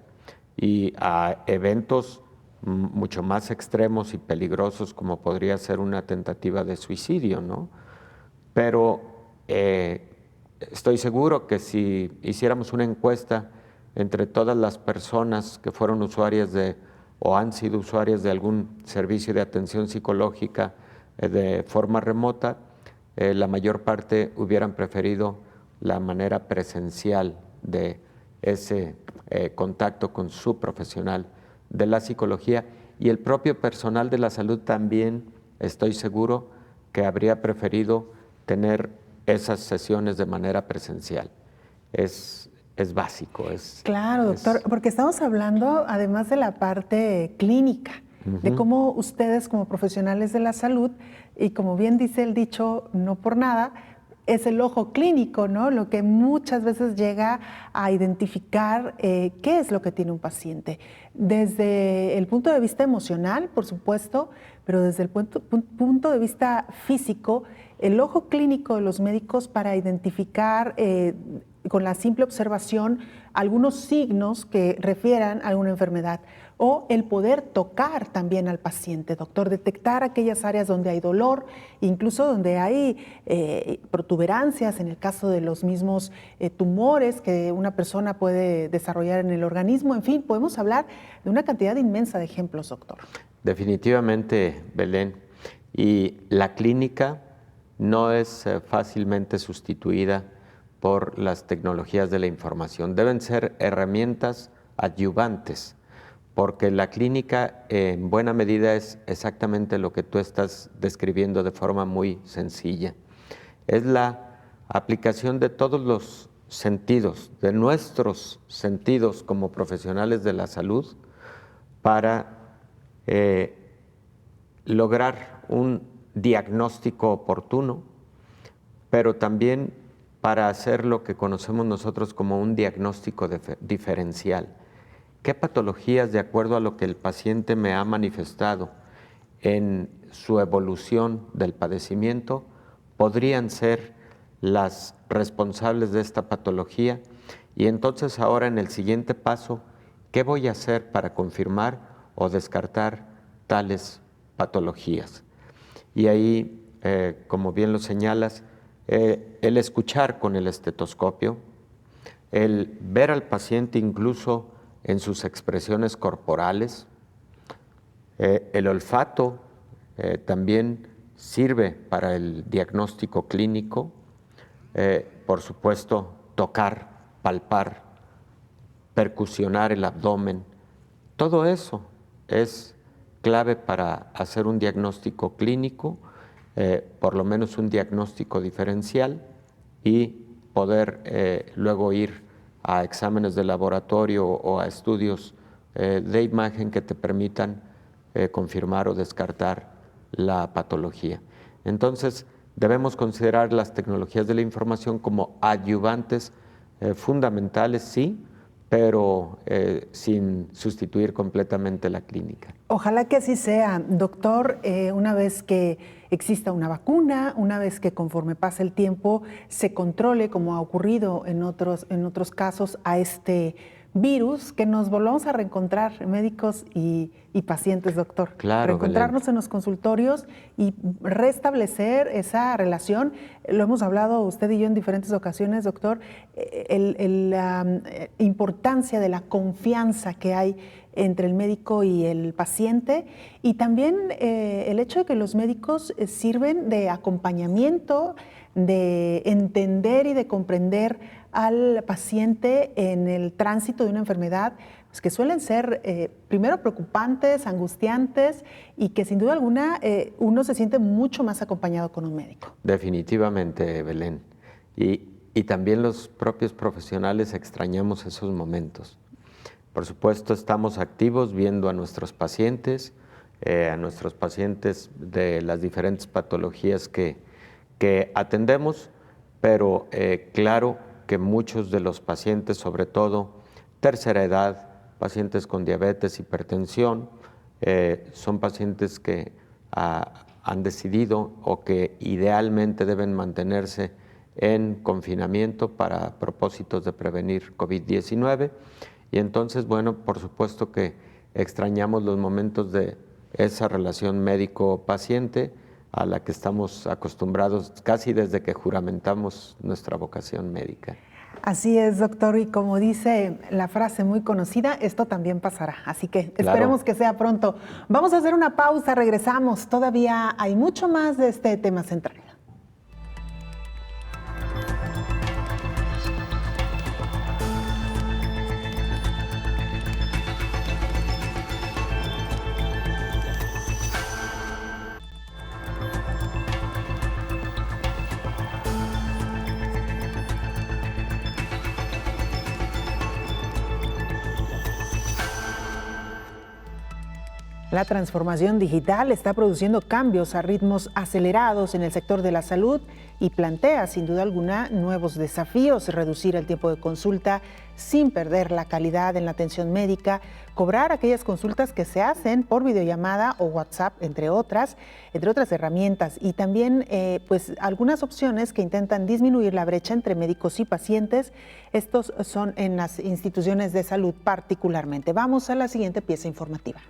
y a eventos mucho más extremos y peligrosos como podría ser una tentativa de suicidio, ¿no? Pero estoy seguro que si hiciéramos una encuesta entre todas las personas que fueron usuarias o han sido usuarias de algún servicio de atención psicológica de forma remota, la mayor parte hubieran preferido la manera presencial de ese contacto con su profesional de la psicología, y el propio personal de la salud también estoy seguro que habría preferido tener esas sesiones de manera presencial. Es básico. Claro, doctor, porque estamos hablando además de la parte clínica, de cómo ustedes como profesionales de la salud, y como bien dice el dicho, no por nada, es el ojo clínico, ¿no? Lo que muchas veces llega a identificar qué es lo que tiene un paciente. Desde el punto de vista emocional, por supuesto, pero desde el punto de vista físico, el ojo clínico de los médicos para identificar con la simple observación algunos signos que refieran a alguna enfermedad, o el poder tocar también al paciente, doctor, detectar aquellas áreas donde hay dolor, incluso donde hay protuberancias, en el caso de los mismos tumores que una persona puede desarrollar en el organismo. En fin, podemos hablar de una cantidad inmensa de ejemplos, doctor. Definitivamente, Belén. Y la clínica no es fácilmente sustituida por las tecnologías de la información. Deben ser herramientas adyuvantes, porque la clínica en buena medida es exactamente lo que tú estás describiendo de forma muy sencilla. Es la aplicación de todos los sentidos, de nuestros sentidos como profesionales de la salud, para lograr un diagnóstico oportuno, pero también para hacer lo que conocemos nosotros como un diagnóstico diferencial. ¿Qué patologías, de acuerdo a lo que el paciente me ha manifestado en su evolución del padecimiento, podrían ser las responsables de esta patología? Y entonces ahora, en el siguiente paso, ¿qué voy a hacer para confirmar o descartar tales patologías? Y ahí, como bien lo señalas, el escuchar con el estetoscopio, el ver al paciente incluso en sus expresiones corporales, el olfato también sirve para el diagnóstico clínico, por supuesto, tocar, palpar, percusionar el abdomen, todo eso es clave para hacer un diagnóstico clínico, por lo menos un diagnóstico diferencial, y poder luego ir a exámenes de laboratorio o a estudios de imagen que te permitan confirmar o descartar la patología. Entonces, debemos considerar las tecnologías de la información como adyuvantes fundamentales, sí, pero sin sustituir completamente la clínica. Ojalá que así sea, doctor. Una vez que exista una vacuna, una vez que conforme pase el tiempo se controle, como ha ocurrido en otros casos, a este virus, que nos volvamos a reencontrar, médicos y pacientes, doctor. Claro, reencontrarnos Belén. en los consultorios y restablecer esa relación. Lo hemos hablado usted y yo en diferentes ocasiones, doctor, la importancia de la confianza que hay entre el médico y el paciente, y también el hecho de que los médicos sirven de acompañamiento, de entender y de comprender al paciente en el tránsito de una enfermedad, pues que suelen ser primero preocupantes, angustiantes, y que sin duda alguna uno se siente mucho más acompañado con un médico. Definitivamente, Belén. Y también los propios profesionales extrañamos esos momentos. Por supuesto, estamos activos viendo a nuestros pacientes de las diferentes patologías que atendemos, pero claro que muchos de los pacientes, sobre todo tercera edad, pacientes con diabetes, hipertensión, son pacientes que han decidido o que idealmente deben mantenerse en confinamiento para propósitos de prevenir COVID-19. Y entonces, bueno, por supuesto que extrañamos los momentos de esa relación médico-paciente a la que estamos acostumbrados casi desde que juramentamos nuestra vocación médica. Así es, doctor, y como dice la frase muy conocida, esto también pasará, así que Claro. Esperemos que sea pronto. Vamos a hacer una pausa, regresamos, todavía hay mucho más de este tema central. La transformación digital está produciendo cambios a ritmos acelerados en el sector de la salud y plantea, sin duda alguna, nuevos desafíos: reducir el tiempo de consulta sin perder la calidad en la atención médica, cobrar aquellas consultas que se hacen por videollamada o WhatsApp, entre otras herramientas, y también pues algunas opciones que intentan disminuir la brecha entre médicos y pacientes. Estos son en las instituciones de salud particularmente. Vamos a la siguiente pieza informativa.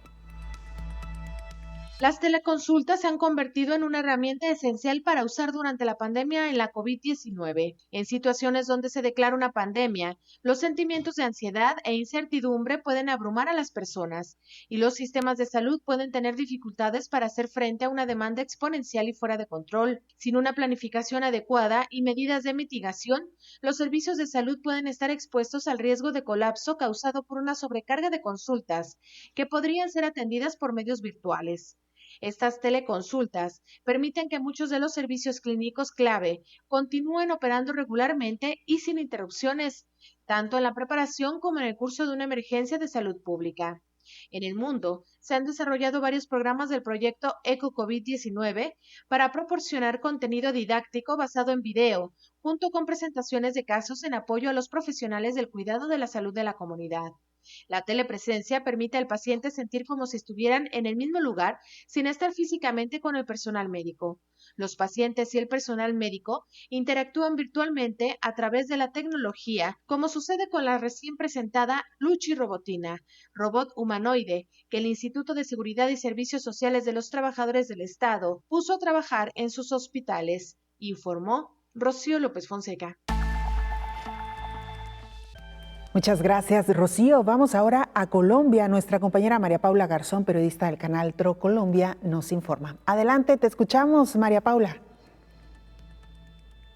Las teleconsultas se han convertido en una herramienta esencial para usar durante la pandemia en la COVID-19. En situaciones donde se declara una pandemia, los sentimientos de ansiedad e incertidumbre pueden abrumar a las personas y los sistemas de salud pueden tener dificultades para hacer frente a una demanda exponencial y fuera de control. Sin una planificación adecuada y medidas de mitigación, los servicios de salud pueden estar expuestos al riesgo de colapso causado por una sobrecarga de consultas que podrían ser atendidas por medios virtuales. Estas teleconsultas permiten que muchos de los servicios clínicos clave continúen operando regularmente y sin interrupciones, tanto en la preparación como en el curso de una emergencia de salud pública. En el mundo, se han desarrollado varios programas del proyecto ECO COVID-19 para proporcionar contenido didáctico basado en video, junto con presentaciones de casos en apoyo a los profesionales del cuidado de la salud de la comunidad. La telepresencia permite al paciente sentir como si estuvieran en el mismo lugar sin estar físicamente con el personal médico. Los pacientes y el personal médico interactúan virtualmente a través de la tecnología, como sucede con la recién presentada Luchi Robotina, robot humanoide que el Instituto de Seguridad y Servicios Sociales de los Trabajadores del Estado puso a trabajar en sus hospitales, informó Rocío López Fonseca. Muchas gracias, Rocío. Vamos ahora a Colombia. Nuestra compañera María Paula Garzón, periodista del canal TRO Colombia, nos informa. Adelante, te escuchamos, María Paula.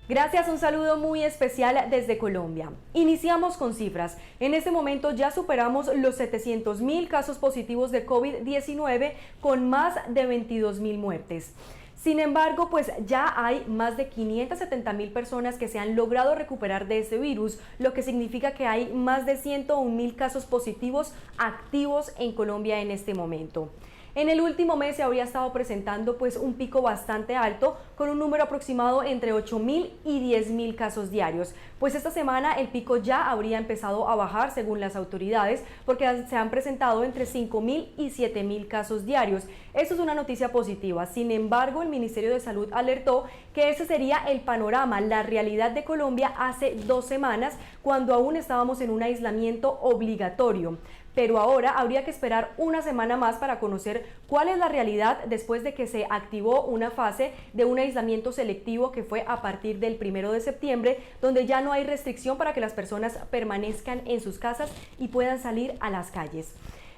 Gracias, un saludo muy especial desde Colombia. Iniciamos con cifras. En este momento ya superamos los 700.000 casos positivos de COVID-19 con más de 22.000 muertes. Sin embargo, pues ya hay más de 570.000 personas que se han logrado recuperar de este virus, lo que significa que hay más de 101.000 casos positivos activos en Colombia en este momento. En el último mes se habría estado presentando pues un pico bastante alto, con un número aproximado entre 8.000 y 10.000 casos diarios. Pues esta semana el pico ya habría empezado a bajar según las autoridades, porque se han presentado entre 5.000 y 7.000 casos diarios. Esto es una noticia positiva. Sin embargo, el Ministerio de Salud alertó que ese sería el panorama, la realidad de Colombia hace 2 semanas, cuando aún estábamos en un aislamiento obligatorio. Pero ahora habría que esperar una semana más para conocer cuál es la realidad después de que se activó una fase de un aislamiento selectivo que fue a partir del 1 de septiembre, donde ya no hay restricción para que las personas permanezcan en sus casas y puedan salir a las calles.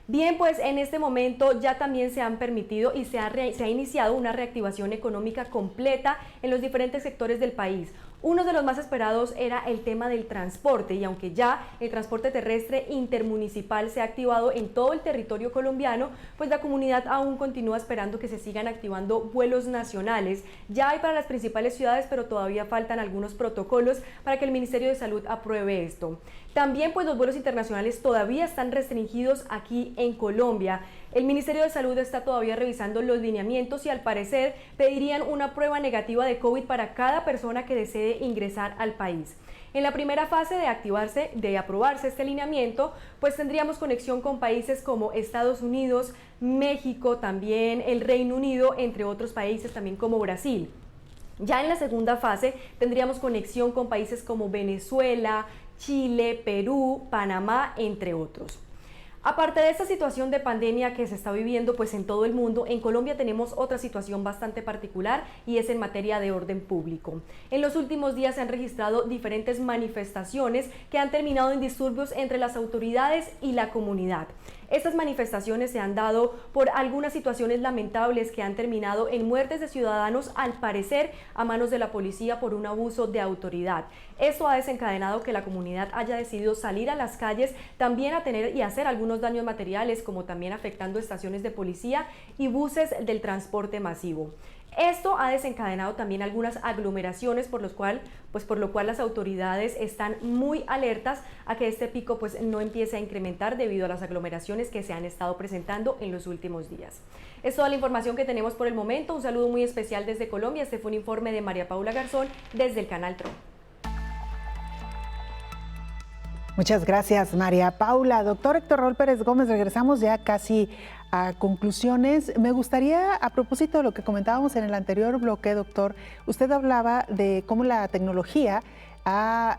Bien, pues en este momento ya también se han permitido y se ha iniciado una reactivación económica completa en los diferentes sectores del país. Uno de los más esperados era el tema del transporte, y aunque ya el transporte terrestre intermunicipal se ha activado en todo el territorio colombiano, pues la comunidad aún continúa esperando que se sigan activando vuelos nacionales. Ya hay para las principales ciudades, pero todavía faltan algunos protocolos para que el Ministerio de Salud apruebe esto. También pues los vuelos internacionales todavía están restringidos aquí en Colombia. El Ministerio de Salud está todavía revisando los lineamientos y al parecer pedirían una prueba negativa de COVID para cada persona que desee ingresar al país. En la primera fase de aprobarse este lineamiento, pues tendríamos conexión con países como Estados Unidos, México, también el Reino Unido, entre otros países también como Brasil. Ya en la segunda fase tendríamos conexión con países como Venezuela, Chile, Perú, Panamá, entre otros. Aparte de esta situación de pandemia que se está viviendo pues en todo el mundo, en Colombia tenemos otra situación bastante particular y es en materia de orden público. En los últimos días se han registrado diferentes manifestaciones que han terminado en disturbios entre las autoridades y la comunidad. Estas manifestaciones se han dado por algunas situaciones lamentables que han terminado en muertes de ciudadanos, al parecer a manos de la policía por un abuso de autoridad. Esto ha desencadenado que la comunidad haya decidido salir a las calles, también a tener y hacer algunos daños materiales, como también afectando estaciones de policía y buses del transporte masivo. Esto ha desencadenado también algunas aglomeraciones, por lo cual las autoridades están muy alertas a que este pico pues no empiece a incrementar debido a las aglomeraciones que se han estado presentando en los últimos días. Es toda la información que tenemos por el momento. Un saludo muy especial desde Colombia. Este fue un informe de María Paula Garzón desde el Canal TRO. Muchas gracias, María Paula. Doctor Héctor Raúl Pérez Gómez, regresamos ya casi a conclusiones. Me gustaría, a propósito de lo que comentábamos en el anterior bloque, doctor, usted hablaba de cómo la tecnología ha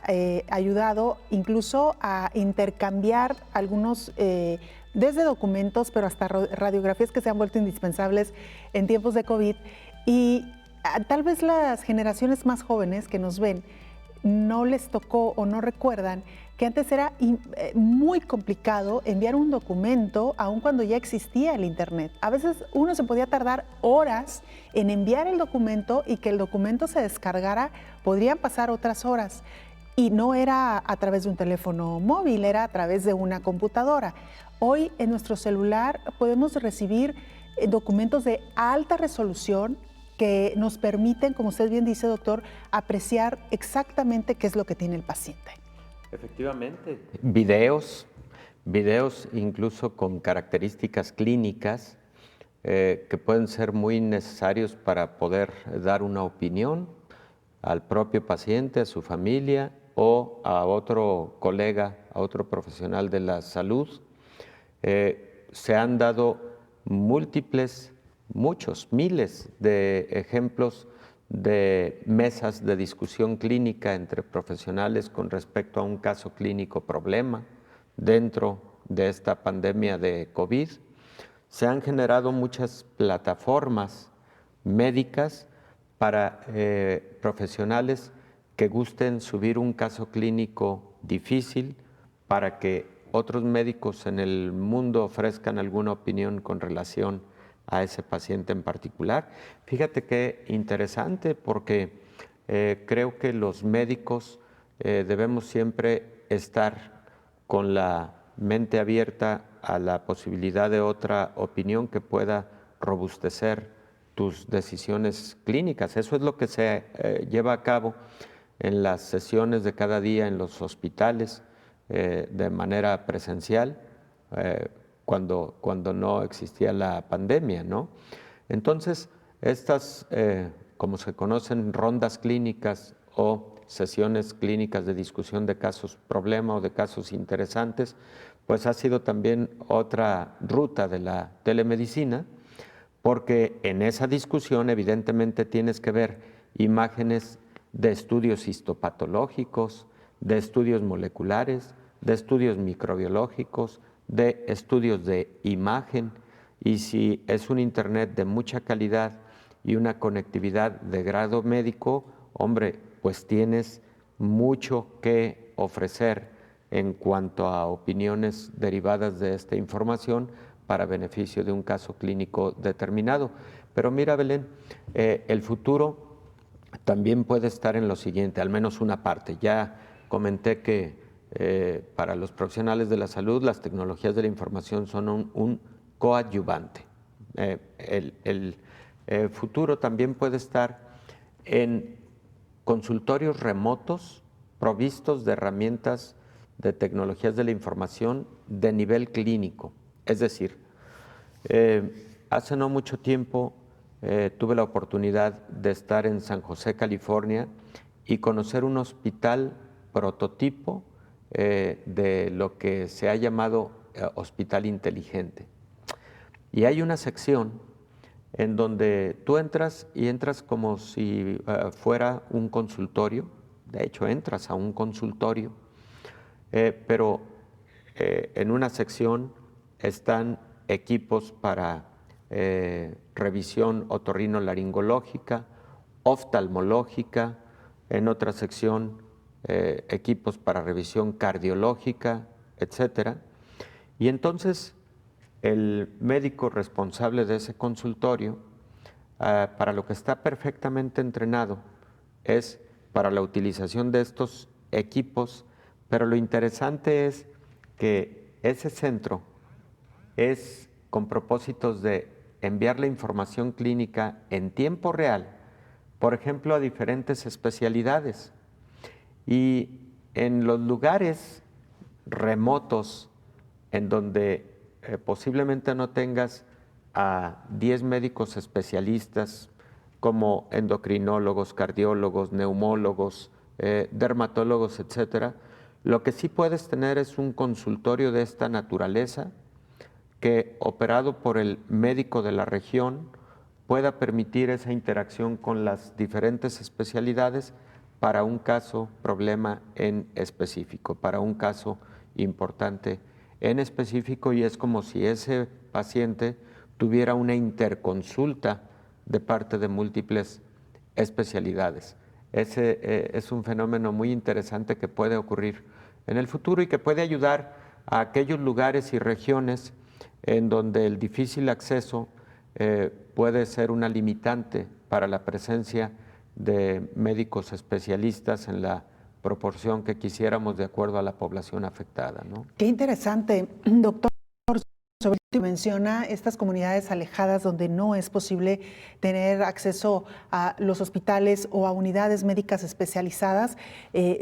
ayudado incluso a intercambiar algunos, desde documentos, pero hasta radiografías que se han vuelto indispensables en tiempos de COVID. Y tal vez las generaciones más jóvenes que nos ven no les tocó o no recuerdan que antes era muy complicado enviar un documento, aun cuando ya existía el Internet. A veces uno se podía tardar horas en enviar el documento y que el documento se descargara, podrían pasar otras horas. Y no era a través de un teléfono móvil, era a través de una computadora. Hoy en nuestro celular podemos recibir documentos de alta resolución que nos permiten, como usted bien dice, doctor, apreciar exactamente qué es lo que tiene el paciente. Efectivamente, videos incluso con características clínicas que pueden ser muy necesarios para poder dar una opinión al propio paciente, a su familia o a otro colega, a otro profesional de la salud. Se han dado muchos, miles de ejemplos de mesas de discusión clínica entre profesionales con respecto a un caso clínico problema dentro de esta pandemia de COVID. Se han generado muchas plataformas médicas para profesionales que gusten subir un caso clínico difícil para que otros médicos en el mundo ofrezcan alguna opinión con relación a ese paciente en particular. Fíjate qué interesante, porque creo que los médicos debemos siempre estar con la mente abierta a la posibilidad de otra opinión que pueda robustecer tus decisiones clínicas. Eso es lo que se lleva a cabo en las sesiones de cada día en los hospitales de manera presencial, cuando no existía la pandemia, ¿no? Entonces, estas, como se conocen, rondas clínicas o sesiones clínicas de discusión de casos problema o de casos interesantes, pues ha sido también otra ruta de la telemedicina, porque en esa discusión evidentemente tienes que ver imágenes de estudios histopatológicos, de estudios moleculares, de estudios microbiológicos, de estudios de imagen, y si es un internet de mucha calidad y una conectividad de grado médico, hombre, pues tienes mucho que ofrecer en cuanto a opiniones derivadas de esta información para beneficio de un caso clínico determinado. Pero mira, Belén, el futuro también puede estar en lo siguiente, al menos una parte. Ya comenté que para los profesionales de la salud, las tecnologías de la información son un coadyuvante. El futuro también puede estar en consultorios remotos provistos de herramientas de tecnologías de la información de nivel clínico. Es decir, hace no mucho tiempo tuve la oportunidad de estar en San José, California, y conocer un hospital prototipo de lo que se ha llamado hospital inteligente. Y hay una sección en donde tú entras y entras como si fuera un consultorio. De hecho, entras a un consultorio, pero en una sección están equipos para revisión otorrinolaringológica, oftalmológica, en otra sección equipos para revisión cardiológica, etcétera. Y entonces el médico responsable de ese consultorio, para lo que está perfectamente entrenado, es para la utilización de estos equipos, pero lo interesante es que ese centro es con propósitos de enviar la información clínica en tiempo real, por ejemplo, a diferentes especialidades. Y en los lugares remotos en donde posiblemente no tengas a 10 médicos especialistas como endocrinólogos, cardiólogos, neumólogos, dermatólogos, etcétera, lo que sí puedes tener es un consultorio de esta naturaleza que, operado por el médico de la región, pueda permitir esa interacción con las diferentes especialidades para un caso, problema en específico, para un caso importante en específico, y es como si ese paciente tuviera una interconsulta de parte de múltiples especialidades. Ese es un fenómeno muy interesante que puede ocurrir en el futuro y que puede ayudar a aquellos lugares y regiones en donde el difícil acceso puede ser una limitante para la presencia de médicos especialistas en la proporción que quisiéramos de acuerdo a la población afectada, ¿no? Qué interesante, doctor. Sobre todo menciona estas comunidades alejadas donde no es posible tener acceso a los hospitales o a unidades médicas especializadas.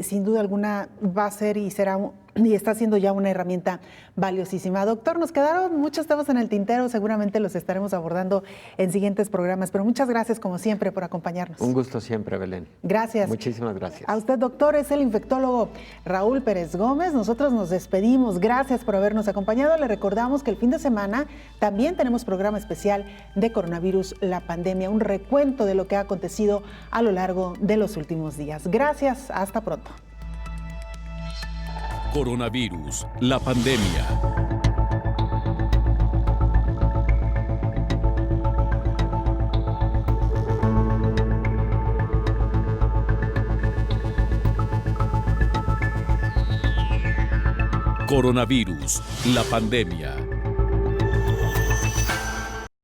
Sin duda alguna va a ser y será y está siendo ya una herramienta valiosísima. Doctor, nos quedaron muchos temas en el tintero, seguramente los estaremos abordando en siguientes programas, pero muchas gracias como siempre por acompañarnos. Un gusto siempre, Belén. Gracias. Muchísimas gracias. A usted, doctor, es el infectólogo Raúl Pérez Gómez. Nosotros nos despedimos. Gracias por habernos acompañado. Le recordamos que el fin de semana también tenemos programa especial de coronavirus, la pandemia, un recuento de lo que ha acontecido a lo largo de los últimos días. Gracias, hasta pronto. Coronavirus, la pandemia. Coronavirus, la pandemia.